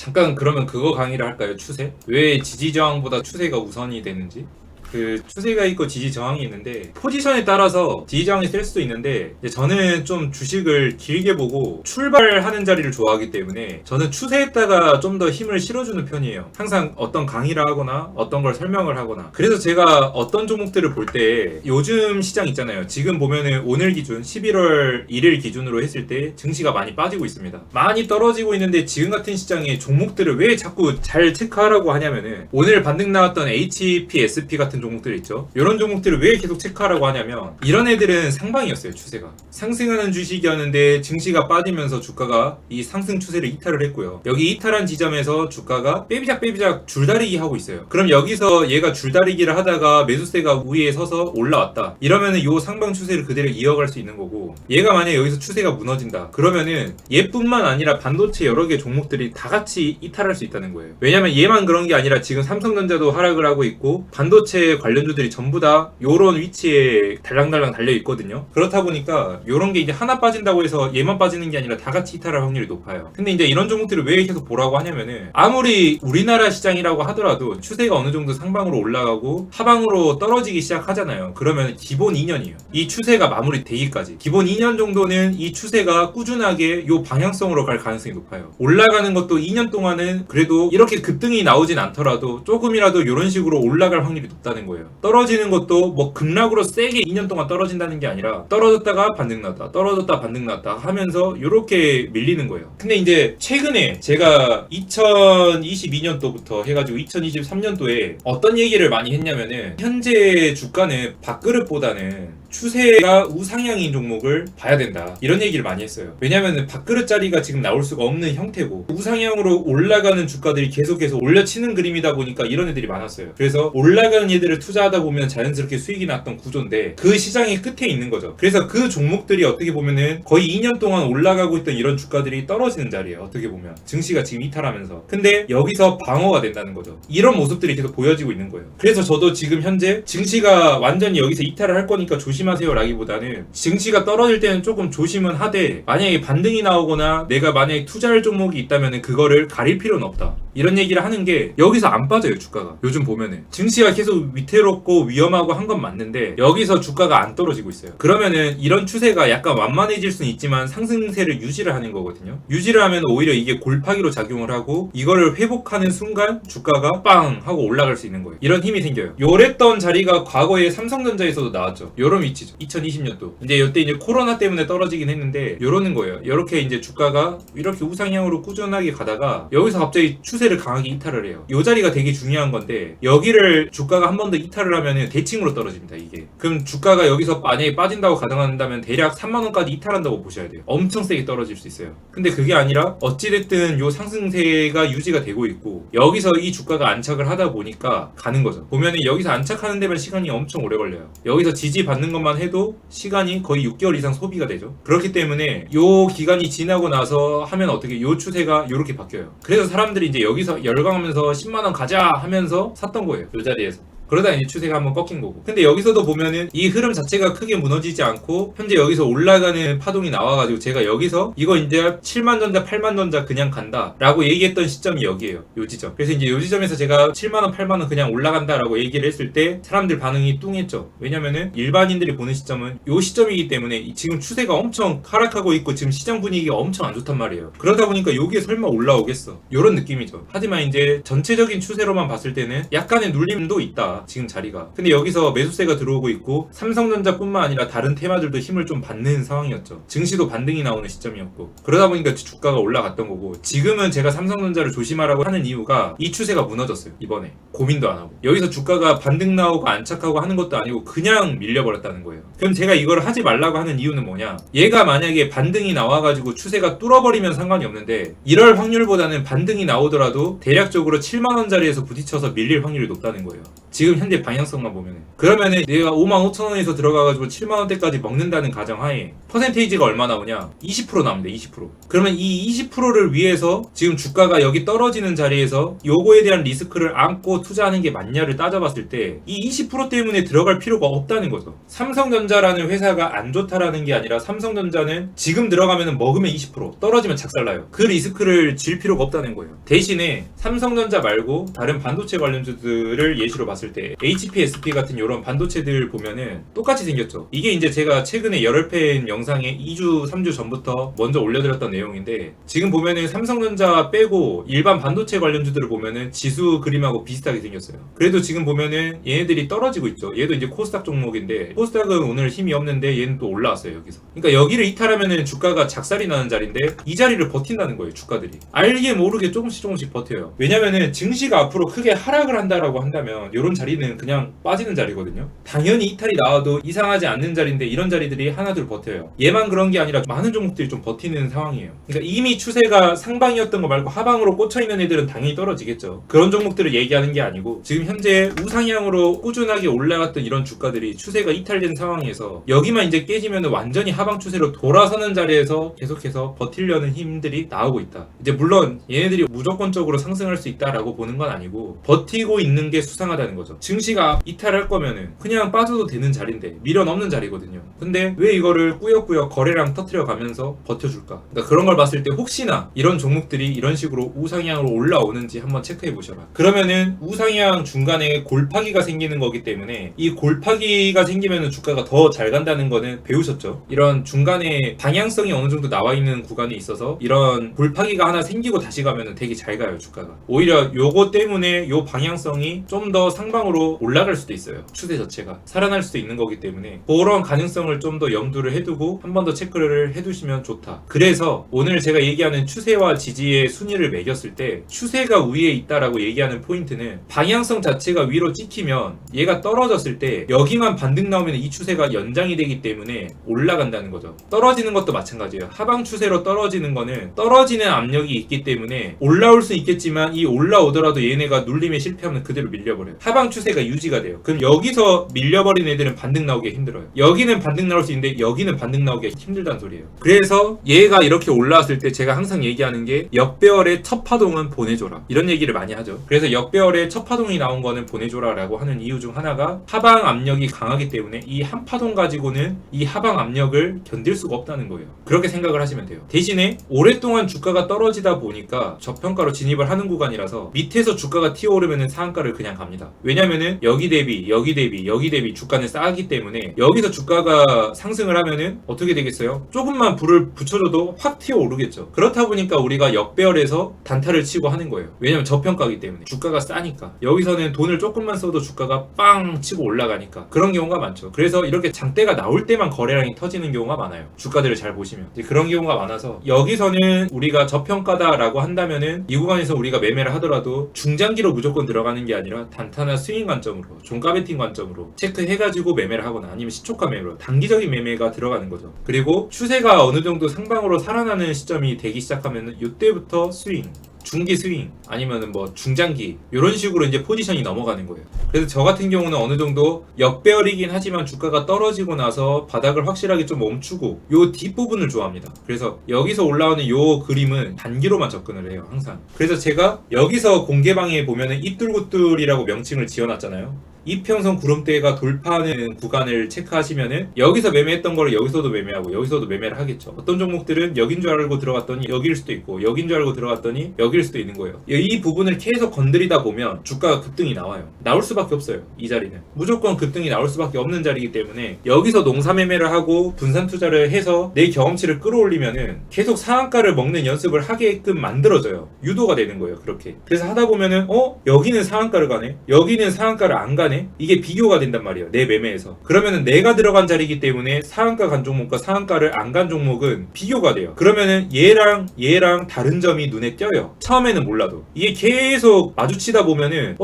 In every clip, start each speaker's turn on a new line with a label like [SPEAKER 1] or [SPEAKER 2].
[SPEAKER 1] 잠깐 그러면 그거 강의를 할까요? 추세? 왜 지지저항보다 추세가 우선이 되는지? 그 추세가 있고 지지 저항이 있는데 포지션에 따라서 지지 저항이 셀 수도 있는데 저는 좀 주식을 길게 보고 출발하는 자리를 좋아하기 때문에 저는 추세에다가 좀 더 힘을 실어주는 편이에요. 항상 어떤 강의를 하거나 어떤 걸 설명을 하거나. 그래서 제가 어떤 종목들을 볼 때 요즘 시장 있잖아요. 지금 보면은 오늘 기준 11월 1일 기준으로 했을 때 증시가 많이 빠지고 있습니다. 많이 떨어지고 있는데 지금 같은 시장에 종목들을 왜 자꾸 잘 체크하라고 하냐면은 오늘 반등 나왔던 HPSP 같은 종목들 있죠. 이런 종목들을 왜 계속 체크하라고 하냐면 이런 애들은 상방이었어요. 추세가 상승하는 주식이었는데 증시가 빠지면서 주가가 이 상승 추세를 이탈을 했고요. 여기 이탈한 지점에서 주가가 빼비작 줄다리기 하고 있어요. 그럼 여기서 얘가 줄다리기를 하다가 매수세가 위에 서서 올라왔다 이러면은 이 상방 추세를 그대로 이어갈 수 있는 거고, 얘가 만약에 여기서 추세가 무너진다 그러면은 얘뿐만 아니라 반도체 여러 개 종목들이 다 같이 이탈할 수 있다는 거예요. 왜냐면 얘만 그런 게 아니라 지금 삼성전자도 하락을 하고 있고 반도체 관련주들이 전부 다 요런 위치에 달랑달랑 달려 있거든요. 그렇다 보니까 요런 게 이제 하나 빠진다고 해서 얘만 빠지는 게 아니라 다 같이 이탈할 확률이 높아요. 근데 이제 이런 종목들을 왜 계속 보라고 하냐면은 아무리 우리나라 시장이라고 하더라도 추세가 어느 정도 상방으로 올라가고 하방으로 떨어지기 시작하잖아요. 그러면 기본 2년이에요. 이 추세가 마무리되기까지 기본 2년 정도는 이 추세가 꾸준하게 요 방향성으로 갈 가능성이 높아요. 올라가는 것도 2년 동안은 그래도 이렇게 급등이 나오진 않더라도 조금이라도 이런 식으로 올라갈 확률이 높다는 거예요. 떨어지는 것도 뭐 급락으로 세게 2년 동안 떨어진다는 게 아니라 떨어졌다가 반등 났다 떨어졌다 반등 났다 하면서 이렇게 밀리는 거예요. 근데 이제 최근에 제가 2022년도부터 해가지고 2023년도에 어떤 얘기를 많이 했냐면은 현재 주가는 밥그릇보다는 추세가 우상향인 종목을 봐야 된다 이런 얘기를 많이 했어요. 왜냐면은 밥그릇짜리가 지금 나올 수가 없는 형태고 우상향으로 올라가는 주가들이 계속해서 올려치는 그림이다 보니까 이런 애들이 많았어요. 그래서 올라가는 얘들을 투자하다 보면 자연스럽게 수익이 났던 구조인데 그 시장의 끝에 있는 거죠. 그래서 그 종목들이 어떻게 보면은 거의 2년 동안 올라가고 있던 이런 주가들이 떨어지는 자리예요. 어떻게 보면 증시가 지금 이탈하면서. 근데 여기서 방어가 된다는 거죠. 이런 모습들이 계속 보여지고 있는 거예요. 그래서 저도 지금 현재 증시가 완전히 여기서 이탈을 할 거니까 조심하세요 라기보다는 증시가 떨어질 때는 조금 조심은 하되 만약에 반등이 나오거나 내가 만약에 투자할 종목이 있다면 그거를 가릴 필요는 없다 이런 얘기를 하는 게 여기서 안 빠져요. 주가가 요즘 보면은 증시가 계속 위태롭고 위험하고 한 건 맞는데 여기서 주가가 안 떨어지고 있어요. 그러면은 이런 추세가 약간 완만해질 수는 있지만 상승세를 유지를 하는 거거든요. 유지를 하면 오히려 이게 골파기로 작용을 하고 이거를 회복하는 순간 주가가 빵 하고 올라갈 수 있는 거예요. 이런 힘이 생겨요. 요랬던 자리가 과거에 삼성전자에서도 나왔죠. 요런 위치죠. 2020년도 근데 이때 이제 코로나 때문에 떨어지긴 했는데 요러는 거예요. 이렇게 이제 주가가 이렇게 우상향으로 꾸준하게 가다가 여기서 갑자기 추세를 강하게 이탈을 해요. 요 자리가 되게 중요한 건데 여기를 주가가 한 번 더 이탈을 하면은 대칭으로 떨어집니다. 이게 그럼 주가가 여기서 만약에 빠진다고 가정한다면 대략 3만원까지 이탈한다고 보셔야 돼요. 엄청 세게 떨어질 수 있어요. 근데 그게 아니라 어찌됐든 요 상승세가 유지가 되고 있고 여기서 이 주가가 안착을 하다 보니까 가는 거죠. 보면은 여기서 안착하는 데만 시간이 엄청 오래 걸려요. 여기서 지지 받는 것만 해도 시간이 거의 6개월 이상 소비가 되죠. 그렇기 때문에 요 기간이 지나고 나서 하면 어떻게 요 추세가 요렇게 바뀌어요. 그래서 사람들이 이제 여기서 열광하면서 10만원 가자 하면서 샀던 거예요. 요 자리에서. 그러다 이제 추세가 한번 꺾인 거고. 근데 여기서도 보면은 이 흐름 자체가 크게 무너지지 않고 현재 여기서 올라가는 파동이 나와가지고 제가 여기서 이거 이제 7만전자 8만전자 그냥 간다 라고 얘기했던 시점이 여기에요. 요 지점. 그래서 이제 요 지점에서 제가 7만원 8만원 그냥 올라간다 라고 얘기를 했을 때 사람들 반응이 뚱했죠. 왜냐면은 일반인들이 보는 시점은 요 시점이기 때문에 지금 추세가 엄청 하락하고 있고 지금 시장 분위기가 엄청 안 좋단 말이에요. 그러다 보니까 요게 설마 올라오겠어 요런 느낌이죠. 하지만 이제 전체적인 추세로만 봤을 때는 약간의 눌림도 있다 지금 자리가. 근데 여기서 매수세가 들어오고 있고 삼성전자뿐만 아니라 다른 테마들도 힘을 좀 받는 상황이었죠. 증시도 반등이 나오는 시점이었고 그러다 보니까 주가가 올라갔던 거고, 지금은 제가 삼성전자를 조심하라고 하는 이유가 이 추세가 무너졌어요. 이번에 고민도 안 하고 여기서 주가가 반등 나오고 안착하고 하는 것도 아니고 그냥 밀려버렸다는 거예요. 그럼 제가 이걸 하지 말라고 하는 이유는 뭐냐, 얘가 만약에 반등이 나와가지고 추세가 뚫어버리면 상관이 없는데 이럴 확률보다는 반등이 나오더라도 대략적으로 7만원짜리에서 부딪혀서 밀릴 확률이 높다는 거예요. 지금 현재 방향성만 보면은. 그러면은 내가 55,000원에서 들어가가지고 7만원대까지 먹는다는 가정하에 퍼센테이지가 얼마 나오냐? 20% 나옵니다. 20%. 그러면 이 20%를 위해서 지금 주가가 여기 떨어지는 자리에서 요거에 대한 리스크를 안고 투자하는 게 맞냐를 따져봤을 때 이 20% 때문에 들어갈 필요가 없다는 거죠. 삼성전자라는 회사가 안 좋다라는 게 아니라 삼성전자는 지금 들어가면 먹으면 20% 떨어지면 작살나요. 그 리스크를 질 필요가 없다는 거예요. 대신에 삼성전자 말고 다른 반도체 관련주들을 예시로 봤을 때 HP, SP 같은 이런 반도체들 보면은 똑같이 생겼죠. 이게 이제 제가 최근에 열혈팬 영상에 2주, 3주 전부터 먼저 올려드렸던 내용인데 지금 보면은 삼성전자 빼고 일반 반도체 관련주들을 보면은 지수 그림하고 비슷하게 생겼어요. 그래도 지금 보면은 얘네들이 떨어지고 있죠. 얘도 이제 코스닥 종목인데 코스닥은 오늘 힘이 없는데 얘는 또 올라왔어요. 여기서. 그러니까 여기를 이탈하면은 주가가 작살이 나는 자리인데 이 자리를 버틴다는 거예요. 주가들이. 알게 모르게 조금씩 버텨요. 왜냐면은 증시가 앞으로 크게 하락을 한다라고 한다면 이런 자리는 그냥 빠지는 자리거든요. 당연히 이탈이 나와도 이상하지 않는 자리인데 이런 자리들이 하나둘 버텨요. 얘만 그런 게 아니라 많은 종목들이 좀 버티는 상황이에요. 그러니까 이미 추세가 상방이었던 거 말고 하방으로 꽂혀있는 애들은 당연히 떨어지겠죠. 그런 종목들을 얘기하는 게 아니고 지금 현재 우상향으로 꾸준하게 올라갔던 이런 주가들이 추세가 이탈된 상황에서 여기만 이제 깨지면 완전히 하방 추세로 돌아서는 자리에서 계속해서 버티려는 힘들이 나오고 있다. 이제 물론 얘네들이 무조건적으로 상승할 수 있다라고 보는 건 아니고 버티고 있는 게 수상하다는 거죠. 증시가 이탈할 거면은 그냥 빠져도 되는 자리인데 밀어넣는 자리거든요. 근데 왜 이거를 꾸역꾸역 거래량 터트려 가면서 버텨줄까? 그러니까 그런 걸 봤을 때 혹시나 이런 종목들이 이런 식으로 우상향으로 올라오는지 한번 체크해 보셔라. 그러면은 우상향 중간에 골파기가 생기는 거기 때문에 이 골파기가 생기면은 주가가 더 잘 간다는 거는 배우셨죠? 이런 중간에 방향성이 어느 정도 나와 있는 구간이 있어서 이런 골파기가 하나 생기고 다시 가면은 되게 잘 가요. 주가가. 오히려 요거 때문에 요 방향성이 좀 더 상방으로 올라갈 수도 있어요. 추세 자체가 살아날 수도 있는 거기 때문에 그런 가능성을 좀 더 염두를 해두고 한 번 더 체크를 해두시면 좋다. 그래서 오늘 제가 얘기하는 추세와 지지의 순위를 매겼을 때 추세가 위에 있다라고 얘기하는 포인트는 방향성 자체가 위로 찍히면 얘가 떨어졌을 때 여기만 반등 나오면 이 추세가 연장이 되기 때문에 올라간다는 거죠. 떨어지는 것도 마찬가지예요. 하방 추세로 떨어지는 거는 떨어지는 압력이 있기 때문에 올라올 수 있겠지만 이 올라오더라도 얘네가 눌림에 실패하면 그대로 밀려버려요. 하방 추세가 유지가 돼요. 그럼 여기서 밀려버린 애들은 반등 나오기 힘들어요. 여기는 반등 나올 수 있는데 여기는 반등 나오기 힘들다는 소리예요. 그래서 얘가 이렇게 올라왔을 때 제가 항상 얘기하는 게 역배열의 첫 파동은 보내줘라. 이런 얘기를 많이 하죠. 그래서 역배열의 첫 파동이 나온 거는 보내줘라 라고 하는 이유 중 하나가 하방 압력이 강하기 때문에 이 한 파동 가지고는 이 하방 압력을 견딜 수가 없다는 거예요. 그렇게 생각을 하시면 돼요. 대신에 오랫동안 주가가 떨어지다 보니까 저평가로 진입을 하는 구간이라서 밑에서 주가가 튀어오르면 상한가를 그냥 갑니다. 왜냐면은 여기 대비 주가는 싸기 때문에 여기서 주가가 상승을 하면은 어떻게 되겠어요? 조금만 불을 붙여줘도 확 튀어오르겠죠. 그렇다 보니까 우리가 역배열에서 단타를 치고 하는 거예요. 왜냐면 저평가이기 때문에 주가가 싸니까. 여기서는 돈을 조금만 써도 주가가 빵 치고 올라가니까 그런 경우가 많죠. 그래서 이렇게 장대가 나올 때만 거래량이 터지는 경우가 많아요. 주가들을 잘 보시면 그런 경우가 많아서 여기서는 우리가 저평가다라고 한다면은 이 구간에서 우리가 매매를 하더라도 중장기로 무조건 들어가는 게 아니라 단타나 스윙 관점으로 종가 베팅 관점으로 체크해가지고 매매를 하거나 아니면 시초가 매매로 단기적인 매매가 들어가는 거죠. 그리고 추세가 어느 정도 상방으로 살아나는 시점이 되기 시작하면은 이때부터 스윙 중기 스윙 아니면은 뭐 중장기 이런 식으로 이제 포지션이 넘어가는 거예요. 그래서 저 같은 경우는 어느 정도 역배열이긴 하지만 주가가 떨어지고 나서 바닥을 확실하게 좀 멈추고 요 뒷부분을 좋아합니다. 그래서 여기서 올라오는 요 그림은 단기로만 접근을 해요. 항상. 그래서 제가 여기서 공개방에 보면은 이뚤구뚤이라고 명칭을 지어놨잖아요. 이평선 구름대가 돌파하는 구간을 체크하시면은 여기서 매매했던 거를 여기서도 매매하고 여기서도 매매를 하겠죠. 어떤 종목들은 여긴 줄 알고 들어갔더니 여기일 수도 있고 여긴 줄 알고 들어갔더니 여기일 수도 있는 거예요. 이 부분을 계속 건드리다 보면 주가가 급등이 나와요. 나올 수밖에 없어요. 이 자리는 무조건 급등이 나올 수밖에 없는 자리이기 때문에 여기서 농사 매매를 하고 분산 투자를 해서 내 경험치를 끌어올리면은 계속 상한가를 먹는 연습을 하게끔 만들어져요. 유도가 되는 거예요. 그렇게. 그래서 하다 보면은 여기는 상한가를 가네, 여기는 상한가를 안 가네, 이게 비교가 된단 말이에요. 내 매매에서. 그러면은 내가 들어간 자리이기 때문에 상한가 간 종목과 상한가를 안 간 종목은 비교가 돼요. 그러면은 얘랑 다른 점이 눈에 띄어요. 처음에는 몰라도. 이게 계속 마주치다 보면은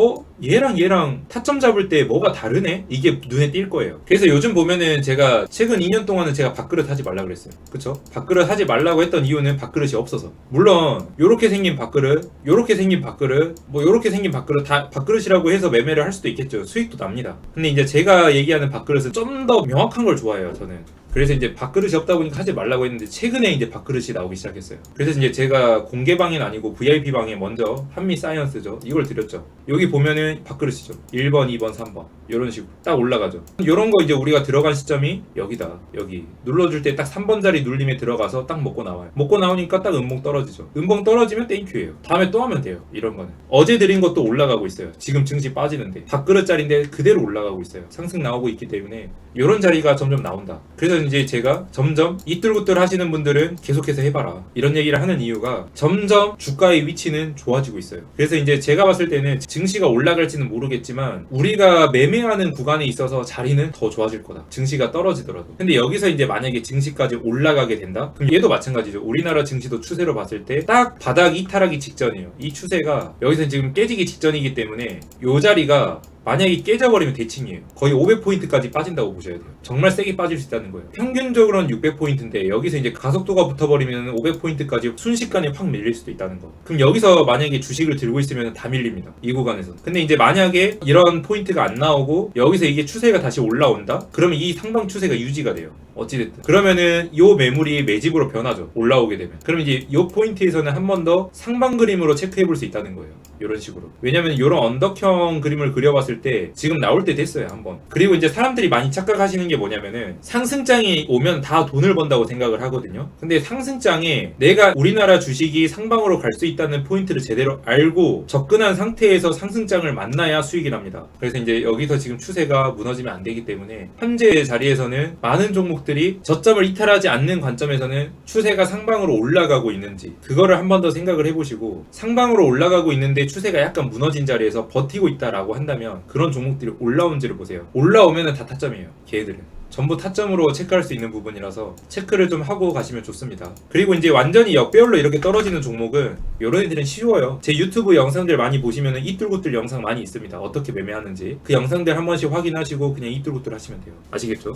[SPEAKER 1] 얘랑 타점 잡을 때 뭐가 다르네? 이게 눈에 띌 거예요. 그래서 요즘 보면은 제가 최근 2년 동안은 제가 밥그릇 하지 말라 그랬어요. 그쵸? 밥그릇 하지 말라고 했던 이유는 밥그릇이 없어서. 물론 요렇게 생긴 밥그릇, 요렇게 생긴 밥그릇, 뭐 요렇게 생긴 밥그릇 다 밥그릇이라고 해서 매매를 할 수도 있겠죠. 수익도 납니다. 근데 이제 제가 얘기하는 밥그릇은 좀 더 명확한 걸 좋아해요, 저는. 그래서 이제 밥그릇이 없다 보니까 하지 말라고 했는데 최근에 이제 밥그릇이 나오기 시작했어요. 그래서 이제 제가 공개방엔 아니고 VIP방에 먼저 한미사이언스죠. 이걸 드렸죠. 여기 보면은 밥그릇이죠. 1번, 2번, 3번 이런 식으로 딱 올라가죠. 이런 거 이제 우리가 들어간 시점이 여기다. 여기 눌러줄 때 딱 3번 자리 눌림에 들어가서 딱 먹고 나와요. 먹고 나오니까 딱 음봉 떨어지죠. 음봉 떨어지면 땡큐예요. 다음에 또 하면 돼요. 이런 거는. 어제 드린 것도 올라가고 있어요. 지금 증시 빠지는데 밥그릇 자리인데 그대로 올라가고 있어요. 상승 나오고 있기 때문에 이런 자리가 점점 나온다. 그래서 이제 제가 점점 이뚤구뚤 하시는 분들은 계속해서 해봐라 이런 얘기를 하는 이유가 점점 주가의 위치는 좋아지고 있어요. 그래서 이제 제가 봤을 때는 증시가 올라갈지는 모르겠지만 우리가 매매하는 구간에 있어서 자리는 더 좋아질 거다. 증시가 떨어지더라도. 근데 여기서 이제 만약에 증시까지 올라가게 된다? 그럼 얘도 마찬가지죠. 우리나라 증시도 추세로 봤을 때 딱 바닥 이탈하기 직전이에요. 이 추세가 여기서 지금 깨지기 직전이기 때문에 이 자리가 만약에 깨져버리면 대칭이에요. 거의 500포인트까지 빠진다고 보셔야 돼요. 정말 세게 빠질 수 있다는 거예요. 평균적으로는 600포인트인데 여기서 이제 가속도가 붙어버리면 500포인트까지 순식간에 확 밀릴 수도 있다는 거. 그럼 여기서 만약에 주식을 들고 있으면 다 밀립니다. 이 구간에서. 근데 이제 만약에 이런 포인트가 안 나오고 여기서 이게 추세가 다시 올라온다? 그러면 이 상방 추세가 유지가 돼요. 어찌됐든. 그러면은 요 매물이 매집으로 변하죠. 올라오게 되면. 그럼 이제 요 포인트에서는 한 번 더 상방 그림으로 체크해 볼 수 있다는 거예요. 이런 식으로. 왜냐면 이런 언덕형 그림을 그려봤을 때 지금 나올 때 됐어요. 한번. 그리고 이제 사람들이 많이 착각하시는 게 뭐냐면은 상승장이 오면 다 돈을 번다고 생각을 하거든요. 근데 상승장에 내가 우리나라 주식이 상방으로 갈 수 있다는 포인트를 제대로 알고 접근한 상태에서 상승장을 만나야 수익이 납니다. 그래서 이제 여기서 지금 추세가 무너지면 안 되기 때문에 현재 자리에서는 많은 종목들이 저점을 이탈하지 않는 관점에서는 추세가 상방으로 올라가고 있는지 그거를 한 번 더 생각을 해보시고 상방으로 올라가고 있는데 추세가 약간 무너진 자리에서 버티고 있다라고 한다면 그런 종목들이 올라온지를 보세요. 올라오면은 다 타점이에요. 걔들은. 전부 타점으로 체크할 수 있는 부분이라서 체크를 좀 하고 가시면 좋습니다. 그리고 이제 완전히 역배열로 이렇게 떨어지는 종목은 이런 애들은 쉬워요. 제 유튜브 영상들 많이 보시면은 이뚤구뚤 영상 많이 있습니다. 어떻게 매매하는지 그 영상들 한 번씩 확인하시고 그냥 이뚤구뚤 하시면 돼요. 아시겠죠?